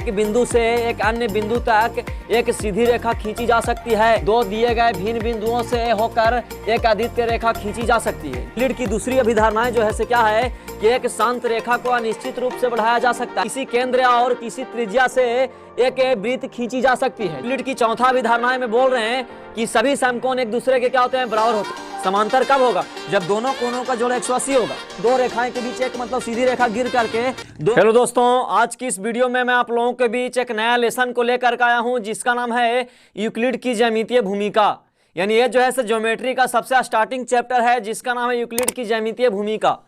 एक बिंदु से एक अन्य बिंदु तक एक सीधी रेखा खींची जा सकती है। दो दिए गए भिन्न बिंदुओं से होकर एक अद्वितीय रेखा खींची जा सकती है। यूक्लिड की दूसरी अभिधारणा जो है क्या है कि एक शांत रेखा को अनिश्चित रूप से बढ़ाया जा सकता है। किसी केंद्र और किसी त्रिज्या से एक वृत्त खींची जा सकती है। यूक्लिड की चौथा अभिधारणा में बोल रहे हैं कि सभी समकोण एक दूसरे के क्या होते हैं, बराबर होते हैं। समांतर कब होगा, जब दोनों कोणों का जोड़ 180 होगा। दो रेखाएं के बीच एक मतलब सीधी रेखा गिर करके हेलो दोस्तों, आज की इस वीडियो में मैं आप लोगों के बीच एक नया लेसन को लेकर के आया हूं जिसका नाम है यूक्लिड की ज्यामितीय भूमिका। यानी ये जो है ज्योमेट्री का सबसे स्टार्टिंग चैप्टर है जिसका नाम है यूक्लिड की ज्यामितीय भूमिका।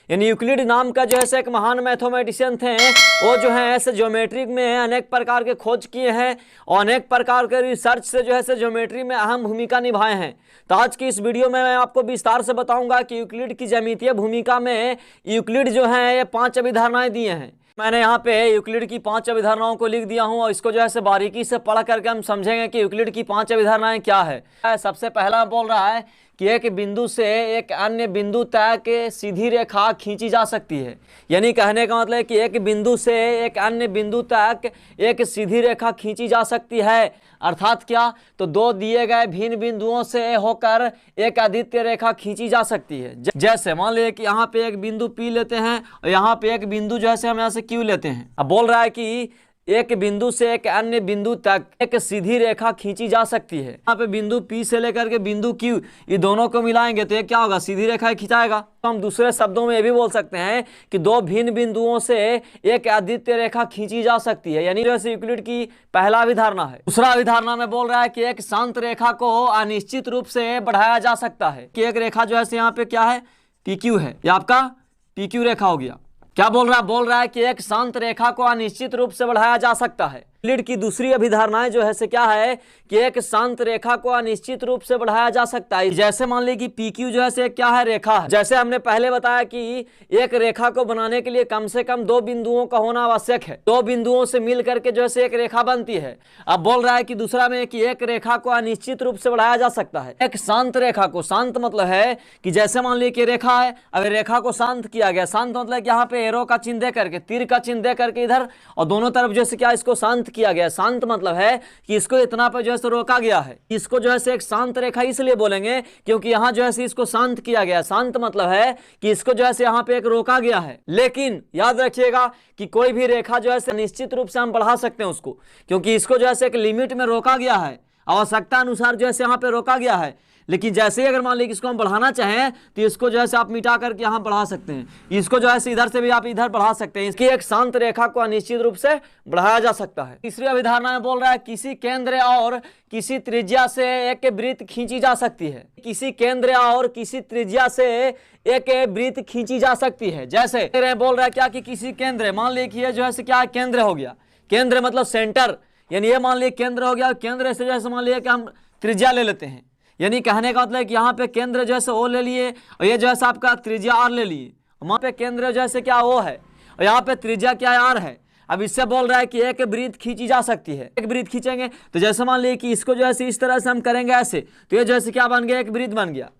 यानी यूक्लिड नाम का जो है एक महान मैथमेटिशियन थे, वो जो है ऐसे ज्योमेट्री में अनेक प्रकार के खोज किए हैं और अनेक प्रकार के रिसर्च से जो है ज्योमेट्री में अहम भूमिका निभाए हैं। तो आज की इस वीडियो में मैं आपको विस्तार से बताऊंगा कि यूक्लिड की ज्यामितीय भूमिका में यूक्लिड जो है ये 5 अभिधारणाएं दिए हैं। मैंने यहाँ पे यूक्लिड की 5 अभिधारणाओं को लिख दिया हूँ और इसको जो है बारीकी से पढ़ करके हम समझेंगे कि यूक्लिड की 5 अभिधारणाएं क्या है। सबसे पहला बोल रहा है कि एक बिंदु से एक अन्य बिंदु तक सीधी रेखा खींची जा सकती है। यानी कहने का मतलब है कि एक बिंदु से एक अन्य बिंदु तक एक सीधी रेखा खींची जा सकती है। अर्थात क्या, तो दो दिए गए भिन्न बिंदुओं से होकर एक अद्वितीय रेखा खींची जा सकती है। जैसे मान लीजिए कि यहाँ पे एक बिंदु P लेते हैं और यहाँ पे एक बिंदु जो है हम यहाँ से Q लेते हैं। अब बोल रहा है कि एक बिंदु से एक अन्य बिंदु तक एक सीधी रेखा खींची जा सकती है। यहाँ पे बिंदु P से लेकर के बिंदु Q, ये दोनों को मिलाएंगे तो ये क्या होगा, सीधी रेखा खिंचाएगा। तो हम दूसरे शब्दों में ये भी बोल सकते हैं कि दो भिन्न बिंदुओं से एक अद्वितीय रेखा खींची जा सकती है। यानी जैसे यूक्लिड की पहला अभिधारणा है। दूसरा अभिधारणा में बोल रहा है कि एक शांत रेखा को अनिश्चित रूप से बढ़ाया जा सकता है कि एक रेखा जो है यहाँ पे क्या है, PQ है, ये आपका PQ रेखा हो गया। क्या बोल रहा है कि एक शांत रेखा को अनिश्चित रूप से बढ़ाया जा सकता है। यूक्लिड की दूसरी अभिधारणाएं जो है क्या है कि एक शांत रेखा को अनिश्चित रूप से बढ़ाया जा सकता है। जैसे मान लीजिए कि PQ जो है क्या है, रेखा है। जैसे हमने पहले बताया कि एक रेखा को बनाने के लिए कम से कम 2 बिंदुओं का होना आवश्यक है। 2 बिंदुओं से मिल करके जो है एक रेखा बनती है। अब बोल रहा है कि दूसरा में कि एक रेखा को अनिश्चित रूप से बढ़ाया जा सकता है। एक शांत रेखा को, शांत मतलब है कि जैसे मान लीजिए कि रेखा है, अगर रेखा को शांत किया गया, शांत मतलब यहाँ पे एरो का चिन्ह दे करके, तीर का चिन्ह दे करके इधर और दोनों तरफ जो है क्या इसको शांत किया गया। शांत मतलब है कि इसको इतना पर जो है रोका गया है। इसको जो है एक शांत रेखा इसलिए बोलेंगे क्योंकि यहाँ जो है इसको शांत किया गया। शांत मतलब है कि इसको जो है यहाँ पे एक रोका गया है। लेकिन याद रखिएगा कि कोई भी रेखा जो है निश्चित रूप से हम बढ़ा सकते हैं उसको, क्योंकि इसको जो है एक लिमिट में रोका गया है, आवश्यकता अनुसार जो है यहाँ पे रोका गया है। लेकिन जैसे ही अगर मान लीजिए इसको हम बढ़ाना चाहें तो इसको जो है आप मिटा करके यहाँ बढ़ा सकते हैं। इसको जो है इधर से भी आप इधर बढ़ा सकते हैं। इसकी एक शांत रेखा को अनिश्चित रूप से बढ़ाया जा सकता है। तीसरी अभिधारणा में बोल रहा है किसी केंद्र और किसी त्रिज्या से एक वृत्त खींची जा सकती है। किसी केंद्र और किसी त्रिज्या से एक वृत्त खींची जा सकती है। जैसे बोल रहा है क्या कि किसी केंद्र, मान लीजिए जो है क्या केंद्र हो गया, केंद्र मतलब सेंटर, यानी ये मान लीजिए केंद्र हो गया। केंद्र से जैसे मान लीजिए कि हम त्रिज्या ले लेते हैं। यानी कहने का मतलब कि यहाँ पे केंद्र जो है O ले लिए और ये जो है आपका त्रिज्या R ले लिए। वहाँ पे केंद्र जो है क्या O है और यहाँ पे त्रिज्या क्या R है। अब इससे बोल रहा है कि एक वृत्त खींची जा सकती है। एक वृत्त खींचेंगे तो जैसे मान लीजिए कि इसको जो है इस तरह से हम करेंगे ऐसे, तो ये जो है क्या बन गया, एक वृत्त बन गया।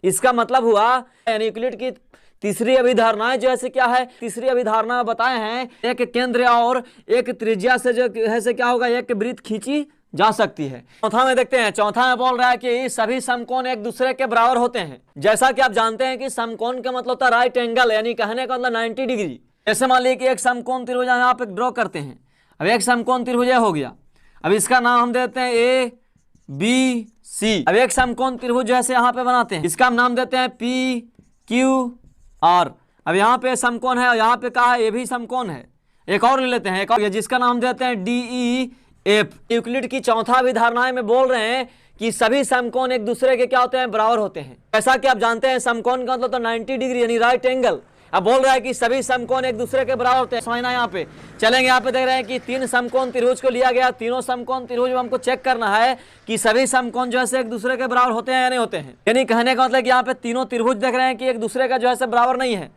इसका मतलब हुआ यानी यूक्लिड की तीसरी अभिधारणा जो है क्या है, तीसरी अभिधारणा बताए हैं एक केंद्र और एक त्रिज्या से जो है क्या होगा, एक वृत्त खींची जा सकती है। चौथा में देखते हैं। चौथा में बोल रहा है कि सभी समकोण एक दूसरे के बराबर होते हैं। जैसा कि आप जानते हैं कि समकोण का मतलब होता है राइट एंगल, यानी कहने का मतलब 90 डिग्री। जैसे मान लीजिए कि एक समकोण त्रिभुज यहाँ पे ड्रॉ करते हैं। अब एक समकोण त्रिभुज हो गया, अब इसका नाम हम देते हैं ABC। अब एक समकोण त्रिभुज जैसे यहाँ पे बनाते हैं, इसका हम नाम देते हैं PQR। अब यहाँ पे समकोण है और यहाँ पे कहा है ये भी समकोण है। एक और ले लेते हैं, एक और जिसका नाम देते हैं DEF। यूक्लिड की चौथा अभिधारणाएं में बोल रहे हैं कि सभी समकोण एक दूसरे के क्या होते हैं, बराबर होते हैं। जैसा कि आप जानते हैं समकोण का मतलब तो 90 डिग्री यानी राइट एंगल। अब बोल रहा है कि सभी समकोण एक दूसरे के बराबर होते हैं। समझना यहाँ पे चलेंगे, यहाँ पे देख रहे हैं कि 3 समकोण त्रिभुज को लिया गया। तीनों समकोण त्रिभुज में हमको चेक करना है कि सभी समकोण जो है एक दूसरे के बराबर होते हैं या नहीं होते हैं। यानी कहने का मतलब कि यहाँ पे तीनों त्रिभुज देख रहे हैं कि एक दूसरे का जो है बराबर नहीं है।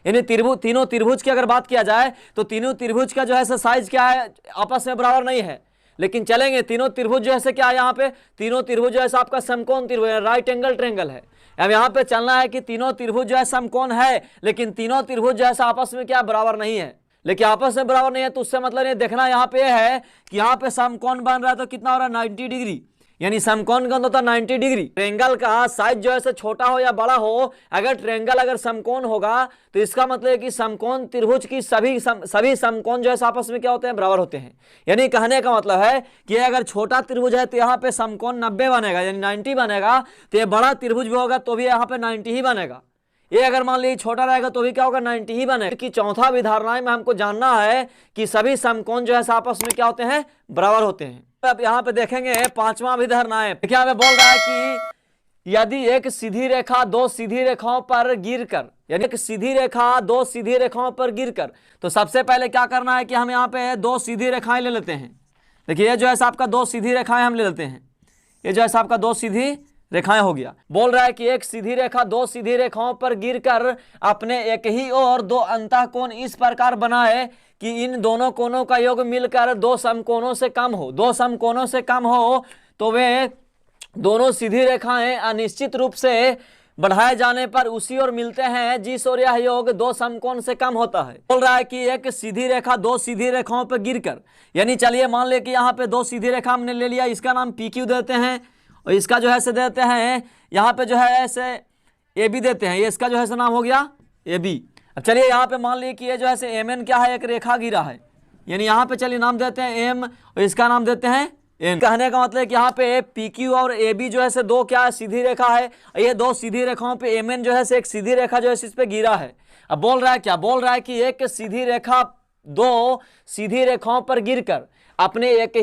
यानी तीनों त्रिभुज की अगर बात किया जाए तो तीनों त्रिभुज का जो है साइज क्या है, आपस में बराबर नहीं है। लेकिन चलेंगे तीनों त्रिभुज जो है क्या है, यहाँ पे तीनों त्रिभुज जो है आपका समकोण त्रिभुज राइट एंगल ट्रायंगल है। अब यहाँ पे चलना है कि तीनों त्रिभुज जो है समकोण है, लेकिन तीनों त्रिभुज जो है आपस में क्या बराबर नहीं है। लेकिन आपस में बराबर नहीं है, तो उससे मतलब नहीं। देखना यहाँ पे है कि यहाँ पे समकोण बन रहा है तो कितना हो रहा है 90 डिग्री, यानी समकोण का होता है 90 डिग्री। ट्रायंगल का साइज जो है छोटा हो या बड़ा हो, अगर ट्रायंगल अगर समकोण होगा तो इसका मतलब है कि समकोण त्रिभुज की सभी समकोण जो है आपस में क्या होते हैं, बराबर होते हैं। यानी कहने का मतलब है कि अगर छोटा त्रिभुज है तो यहाँ पे समकोण 90 बनेगा, यानी 90 बनेगा। तो ये बड़ा त्रिभुज भी होगा तो भी यहाँ पे 90 ही बनेगा। ये अगर मान लीजिए छोटा रहेगा तो भी क्या होगा, 90 ही बनेगा। कि चौथा विधारणाएं में हमको जानना है कि सभी समकोण जो है आपस में क्या होते हैं, बराबर होते हैं। अब यहाँ पे देखेंगे पांचवा विधारणाएं। देखिए यहाँ पे बोल रहा है कि यदि एक सीधी रेखा दो सीधी रेखाओं पर गिरकर, यानी एक सीधी रेखा दो सीधी रेखाओं पर गिरकर, तो सबसे पहले क्या करना है कि हम यहाँ पे दो सीधी रेखाएं ले लेते हैं। देखिए ये जो है आपका दो सीधी रेखाएं हम ले लेते हैं, ये जो है आपका दो सीधी रेखाएं हो गया। बोल रहा है कि एक सीधी रेखा दो सीधी रेखाओं पर गिरकर अपने एक ही ओर दो अंतःकोण इस प्रकार बनाए कि इन दोनों कोणों का योग मिलकर दो समकोणों से कम हो। दो समकोणों से कम हो तो वे दोनों सीधी रेखाएं अनिश्चित रूप से बढ़ाए जाने पर उसी ओर मिलते हैं जिस ओर यह योग दो समकोण से कम होता है। बोल रहा है कि एक सीधी रेखा दो सीधी रेखाओं पर गिरकर, यानी चलिए मान ले कि यहाँ पे दो सीधी रेखा हमने ले लिया, इसका नाम PQ देते हैं और इसका जो है से देते हैं यहाँ पे जो है ऐसे AB देते हैं। ये इसका जो है से नाम हो गया AB। अब चलिए यहाँ पे मान लीजिए कि ये जो है से MN क्या है, एक रेखा गिरा है, यानी यहाँ पे चलिए नाम देते हैं M और इसका नाम देते हैं N। कहने का मतलब है कि यहाँ पे PQ और AB जो है से दो क्या है, सीधी रेखा है। ये दो सीधी रेखाओं पे MN जो है से एक सीधी रेखा जो है इस पे गिरा है। अब बोल रहा है क्या, बोल रहा है कि एक सीधी रेखा दो सीधी रेखाओं पर गिरकर अपने एक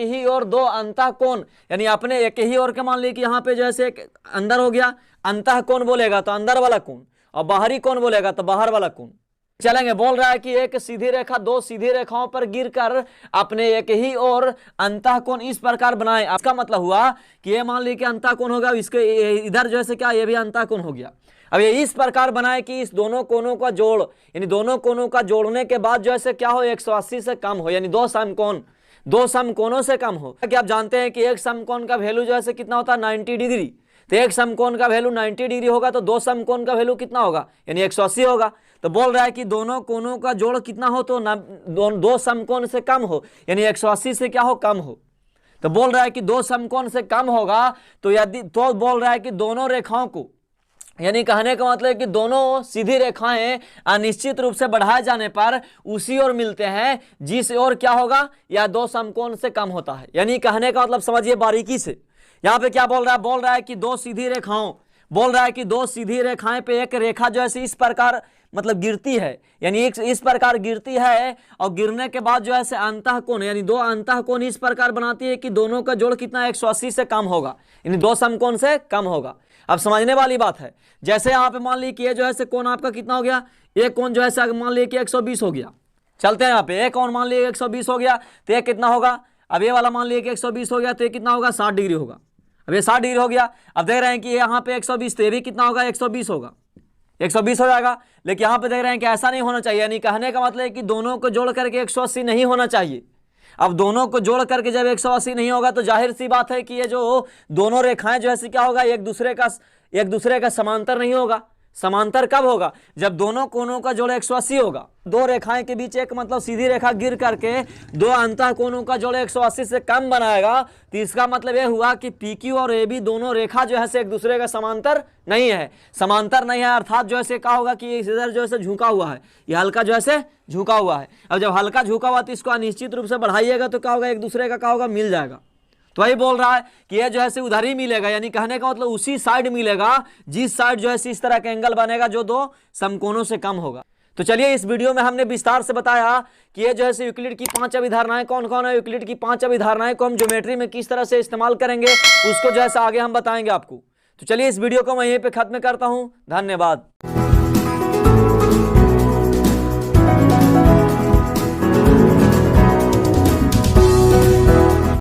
ही ओर दो अंतःकोण, यानी अपने एक ही ओर के मान लीजिए कि यहाँ पे जो है एक अंदर हो गया, अंतःकोण बोलेगा तो अंदर वाला कोण, और बाहरी कोण बोलेगा तो बाहर वाला कोण। चलेंगे, बोल रहा है कि एक सीधी रेखा दो सीधी रेखाओं पर गिरकर अपने एक ही ओर अंतःकोण इस प्रकार बनाए। इसका मतलब हुआ कि ये मान लीजिए कि अंतःकोण होगा, इसके इधर जो है क्या, ये भी अंतःकोण हो गया। अब ये इस प्रकार बनाए कि इस दोनों कोणों का जोड़, यानी दोनों कोणों का जोड़ने के बाद जो है क्या हो, 180 से कम हो, यानी दो समकोणों से कम हो। कि आप जानते हैं कि एक समकोण का वैल्यू जो है कितना होता है, 90 डिग्री। तो एक समकोण का वैल्यू 90 डिग्री होगा तो दो समकोण का वैल्यू कितना होगा, यानी 180 होगा। तो बोल रहा है कि दोनों कोणों का जोड़ कितना हो, तो दो समकोण से कम हो, यानी 180 से क्या हो, कम हो। तो बोल रहा है कि दो समकोण से कम होगा तो यदि, तो बोल रहा है कि दोनों रेखाओं को, यानी कहने का मतलब है कि दोनों सीधी रेखाएं अनिश्चित रूप से बढ़ाए जाने पर उसी ओर मिलते हैं जिस ओर क्या होगा, या दो समकोण से कम होता है। यानी कहने का मतलब समझिए बारीकी से, यहाँ पे क्या बोल रहा है, बोल रहा है कि दो सीधी रेखाओं, बोल रहा है कि दो सीधी रेखाएं पे एक रेखा जो है इस प्रकार मतलब गिरती है, यानी एक इस प्रकार गिरती है और गिरने के बाद जो है अंतःकोण, यानी दो अंतःकोण इस प्रकार बनाती है कि दोनों का जोड़ कितना 180 से कम होगा, यानी दो समकोण से कम होगा। अब समझने वाली बात है, जैसे यहाँ पे मान लीजिए कि ये जो है कोण आपका कितना हो गया, एक कोण जो है मान लीजिए कि 120 हो गया। चलते हैं यहाँ पे, एक कोण मान लीजिए 120 हो गया तो ये कितना होगा, अब ये वाला मान लीजिए कि 120 हो गया तो ये कितना होगा, 60 डिग्री होगा। अब ये 60 डिग्री हो गया। अब देख रहे हैं कि यहाँ पे 120 तो ये भी कितना होगा, 120 होगा, 120 हो जाएगा। लेकिन यहाँ पे देख रहे हैं कि ऐसा नहीं होना चाहिए, यानी कहने का मतलब है कि दोनों को जोड़ करके 180 नहीं होना चाहिए। अब दोनों को जोड़ करके जब 180 नहीं होगा तो जाहिर सी बात है कि ये जो दोनों रेखाएं जो है क्या होगा, एक दूसरे का समांतर नहीं होगा। समांतर कब होगा, जब दोनों कोणों का जोड़ 180 होगा। दो रेखाएं के बीच एक मतलब सीधी रेखा गिर करके दो अंतःकोणों का जोड़ 180 से कम बनाएगा, तो इसका मतलब यह हुआ कि PQ और AB दोनों रेखा जो है एक दूसरे का समांतर नहीं है। समांतर नहीं है अर्थात जो है क्या होगा कि इधर जो है झुका हुआ है, यह हल्का जो है झुका हुआ है। अब जब हल्का झुका हुआ तो इसको अनिश्चित रूप से बढ़ाइएगा तो क्या होगा, एक दूसरे का क्या होगा, मिल जाएगा। तो वही बोल रहा है कि ये जो है उधर ही मिलेगा, यानी कहने का मतलब उसी साइड मिलेगा जिस साइड जो है इस तरह का एंगल बनेगा जो दो समकोणों से कम होगा। तो चलिए इस वीडियो में हमने विस्तार से बताया कि ये जो है यूक्लिड की 5 अभिधारणाएं कौन कौन है। यूक्लिड की 5 अभिधारणाएं को हम ज्योमेट्री में किस तरह से इस्तेमाल करेंगे उसको जो है आगे हम बताएंगे आपको। तो चलिए इस वीडियो को मैं यहीं पे खत्म करता हूं। धन्यवाद।